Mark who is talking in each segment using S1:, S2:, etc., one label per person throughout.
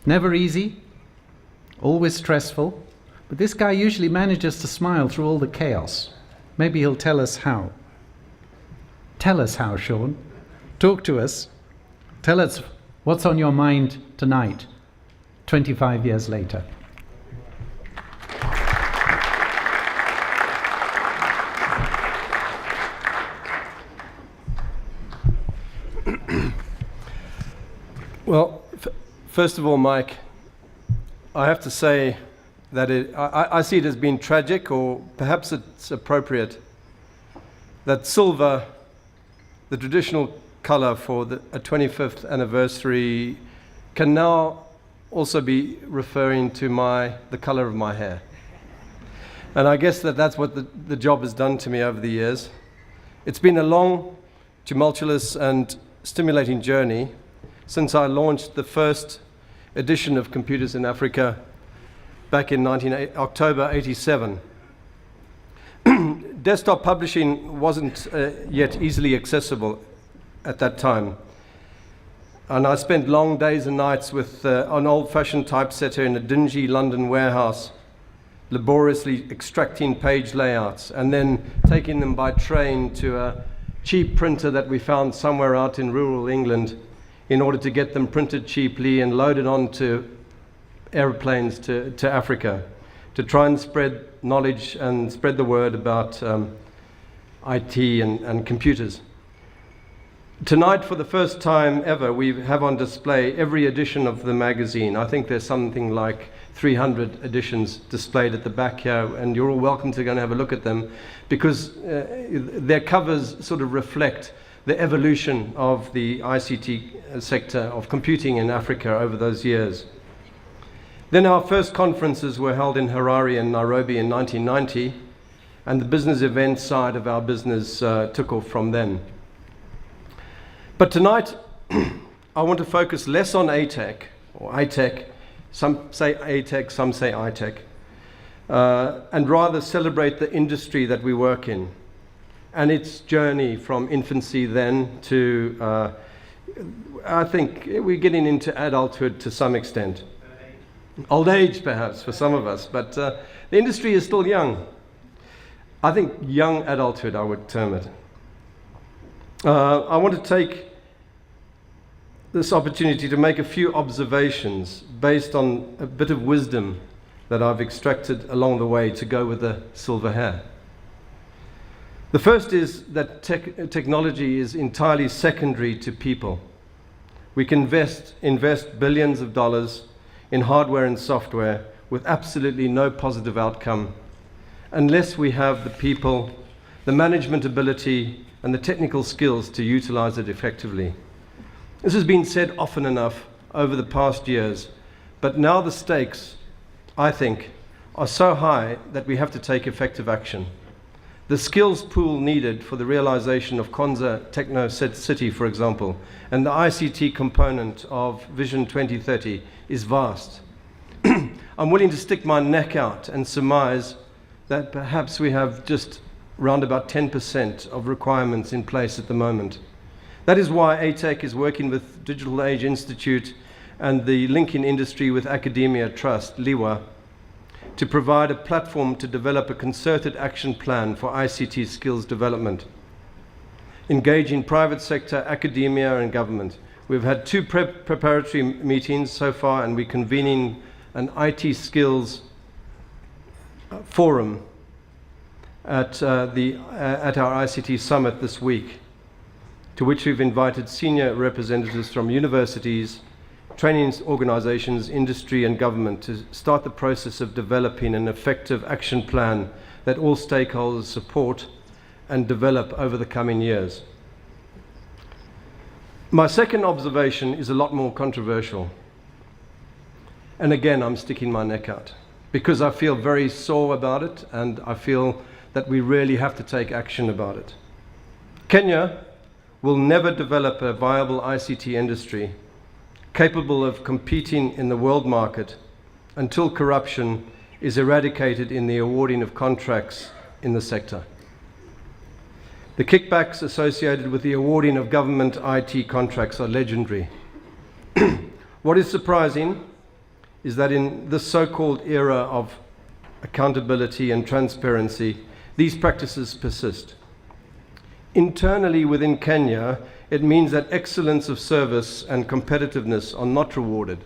S1: Never easy, always stressful, but this guy usually manages to smile through all the chaos. Maybe he'll tell us how. Tell us how, Sean. Talk to us. Tell us what's on your mind tonight, 25 years later.
S2: Well, first of all, Mike, I have to say that I see it as being tragic, or perhaps it's appropriate, that silver, the traditional color for a 25th anniversary, can now also be referring to the color of my hair. And I guess that's what the job has done to me over the years. It's been a long, tumultuous and stimulating journey since I launched the first edition of Computers in Africa back in October 87. Desktop publishing wasn't yet easily accessible at that time. And I spent long days and nights with an old-fashioned typesetter in a dingy London warehouse, laboriously extracting page layouts and then taking them by train to a cheap printer that we found somewhere out in rural England in order to get them printed cheaply and loaded onto airplanes to Africa to try and spread knowledge and spread the word about IT and computers. Tonight, for the first time ever, we have on display every edition of the magazine. I think there's something like 300 editions displayed at the back here, and you're all welcome to go and have a look at them, because their covers sort of reflect the evolution of the ICT sector of computing in Africa over those years. Then our first conferences were held in Harare and Nairobi in 1990, and the business event side of our business took off from then. But tonight, I want to focus less on AITEC, or AITEC, some say AITEC, some say AITEC, and rather celebrate the industry that we work in and its journey from infancy then to, I think we're getting into adulthood to some extent. Old age, perhaps, for some of us, but the industry is still young. I think young adulthood, I would term it. I want to take this opportunity to make a few observations based on a bit of wisdom that I've extracted along the way to go with the silver hair. The first is that technology is entirely secondary to people. We can invest billions of dollars in hardware and software with absolutely no positive outcome unless we have the people, the management ability, and the technical skills to utilize it effectively. This has been said often enough over the past years, but now the stakes, I think, are so high that we have to take effective action. The skills pool needed for the realization of Konza Techno City, for example, and the ICT component of Vision 2030 is vast. I'm willing to stick my neck out and surmise that perhaps we have just around about 10% of requirements in place at the moment. That is why AITEC is working with Digital Age Institute and the Link in Industry with Academia Trust, LIWA, to provide a platform to develop a concerted action plan for ICT skills development, engaging private sector, academia, and government. We've had 2 preparatory meetings so far, and we're convening an IT skills forum at our ICT summit this week, to which we've invited senior representatives from universities, training organizations, industry, and government to start the process of developing an effective action plan that all stakeholders support and develop over the coming years. My second observation is a lot more controversial. And again, I'm sticking my neck out because I feel very sore about it, and I feel that we really have to take action about it. Kenya will never develop a viable ICT industry capable of competing in the world market until corruption is eradicated in the awarding of contracts in the sector. The kickbacks associated with the awarding of government IT contracts are legendary. What is surprising is that in this so-called era of accountability and transparency, these practices persist. Internally within Kenya, it means that excellence of service and competitiveness are not rewarded.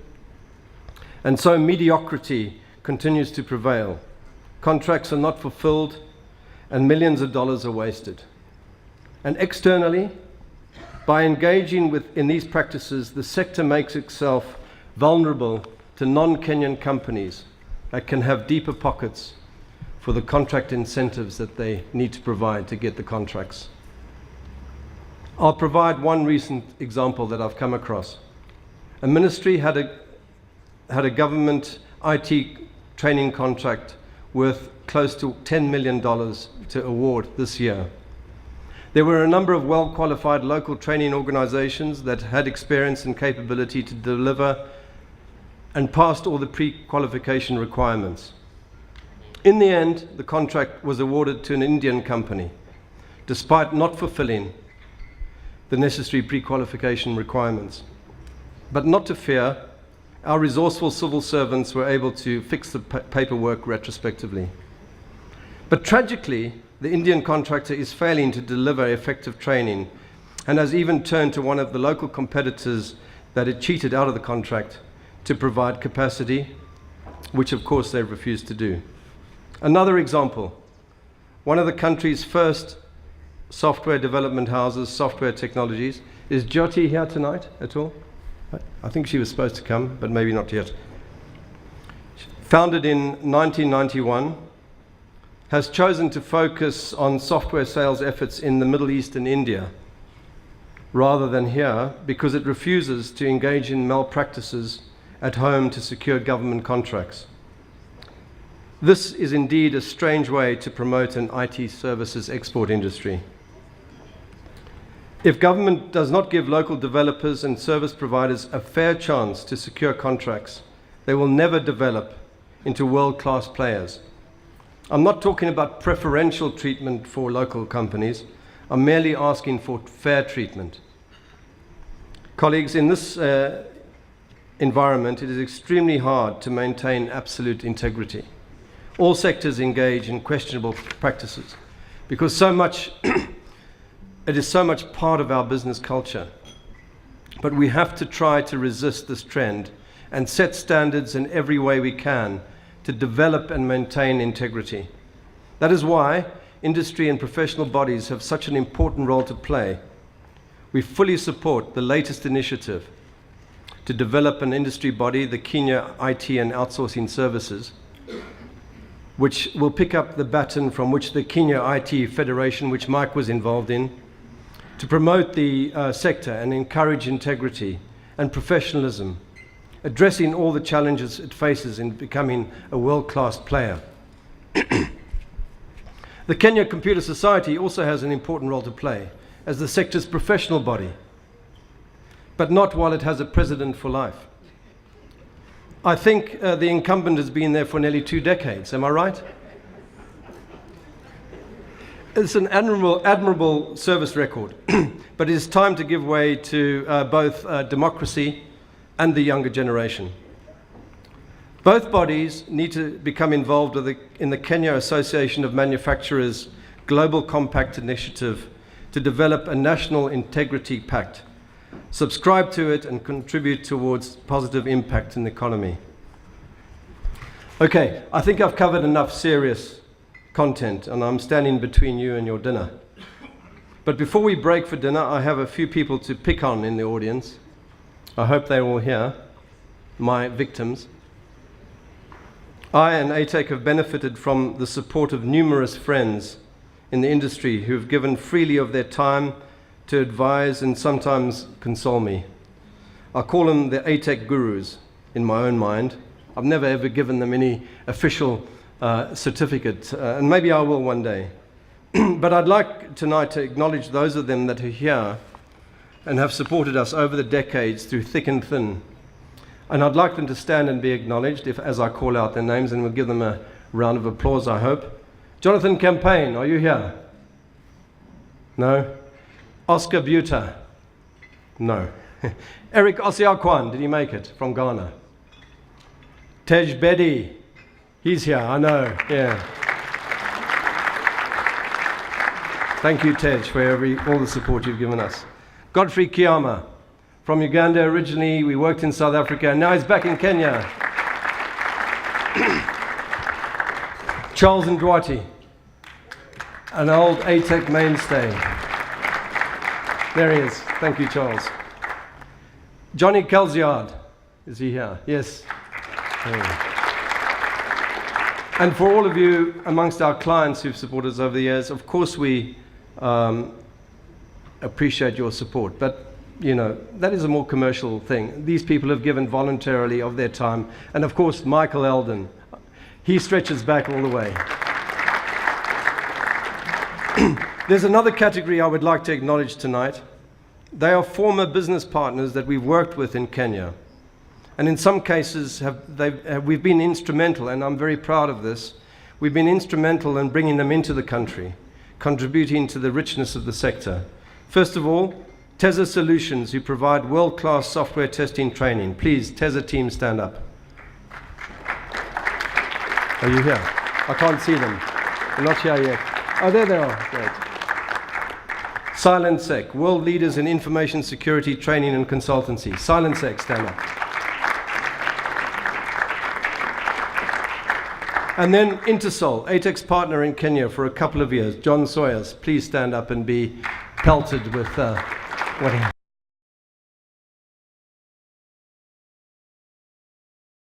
S2: And so mediocrity continues to prevail. Contracts are not fulfilled, and millions of dollars are wasted. And externally, by engaging in these practices, the sector makes itself vulnerable to non-Kenyan companies that can have deeper pockets for the contract incentives that they need to provide to get the contracts. I'll provide one recent example that I've come across. A ministry had a government IT training contract worth close to $10 million to award this year. There were a number of well-qualified local training organizations that had experience and capability to deliver and passed all the pre-qualification requirements. In the end, the contract was awarded to an Indian company, despite not fulfilling the necessary pre-qualification requirements. But not to fear, our resourceful civil servants were able to fix the paperwork retrospectively. But tragically, the Indian contractor is failing to deliver effective training and has even turned to one of the local competitors that had cheated out of the contract to provide capacity, which of course they refused to do. Another example, one of the country's first software development houses, Software Technologies. Is Jyoti here tonight at all? I think she was supposed to come, but maybe not yet. Founded in 1991, has chosen to focus on software sales efforts in the Middle East and India rather than here because it refuses to engage in malpractices at home to secure government contracts. This is indeed a strange way to promote an IT services export industry. If government does not give local developers and service providers a fair chance to secure contracts, they will never develop into world-class players. I'm not talking about preferential treatment for local companies. I'm merely asking for fair treatment. Colleagues, in this environment, it is extremely hard to maintain absolute integrity. All sectors engage in questionable practices because it is so much part of our business culture. But we have to try to resist this trend and set standards in every way we can to develop and maintain integrity. That is why industry and professional bodies have such an important role to play. We fully support the latest initiative to develop an industry body, the Kenya IT and Outsourcing Services, which will pick up the baton from which the Kenya IT Federation, which Mike was involved in, to promote the sector and encourage integrity and professionalism, addressing all the challenges it faces in becoming a world-class player. The Kenya Computer Society also has an important role to play as the sector's professional body, but not while it has a president for life. I think the incumbent has been there for nearly 2 decades, am I right? It's an admirable service record, but it is time to give way to both democracy and the younger generation. Both bodies need to become involved in the Kenya Association of Manufacturers Global Compact Initiative to develop a national integrity pact, subscribe to it and contribute towards positive impact in the economy. Okay, I think I've covered enough serious content and I'm standing between you and your dinner. But before we break for dinner, I have a few people to pick on in the audience. I hope they're all here, my victims. I and AITEC have benefited from the support of numerous friends in the industry who have given freely of their time to advise and sometimes console me. I call them the AITEC gurus in my own mind. I've never ever given them any official certificate, and maybe I will one day. But I'd like tonight to acknowledge those of them that are here and have supported us over the decades through thick and thin. And I'd like them to stand and be acknowledged as I call out their names, and we'll give them a round of applause, I hope. Jonathan Campaign, are you here? No? Oscar Buta? No. Eric Osiakwan, did he make it from Ghana? Tej Bedi. He's here, I know, yeah. Thank you, Tej, for all the support you've given us. Godfrey Kiama, from Uganda originally. We worked in South Africa, and now he's back in Kenya. Charles Ndwati, an old AITEC mainstay. There he is. Thank you, Charles. Johnny Kelsyard. Is he here? Yes. And for all of you amongst our clients who've supported us over the years, of course we appreciate your support. But, you know, that is a more commercial thing. These people have given voluntarily of their time. And of course, Michael Eldon, he stretches back all the way. There's another category I would like to acknowledge tonight. They are former business partners that we've worked with in Kenya. And in some cases, we've been instrumental, and I'm very proud of this. We've been instrumental in bringing them into the country, contributing to the richness of the sector. First of all, Teza Solutions, who provide world-class software testing training. Please, Teza team, stand up. Are you here? I can't see them. They're not here yet. Oh, there they are. Great. SilentSec, world leaders in information security training and consultancy. SilentSec, stand up. And then Intersol, AITEC's partner in Kenya for a couple of years. John Sawyers, please stand up and be pelted with what he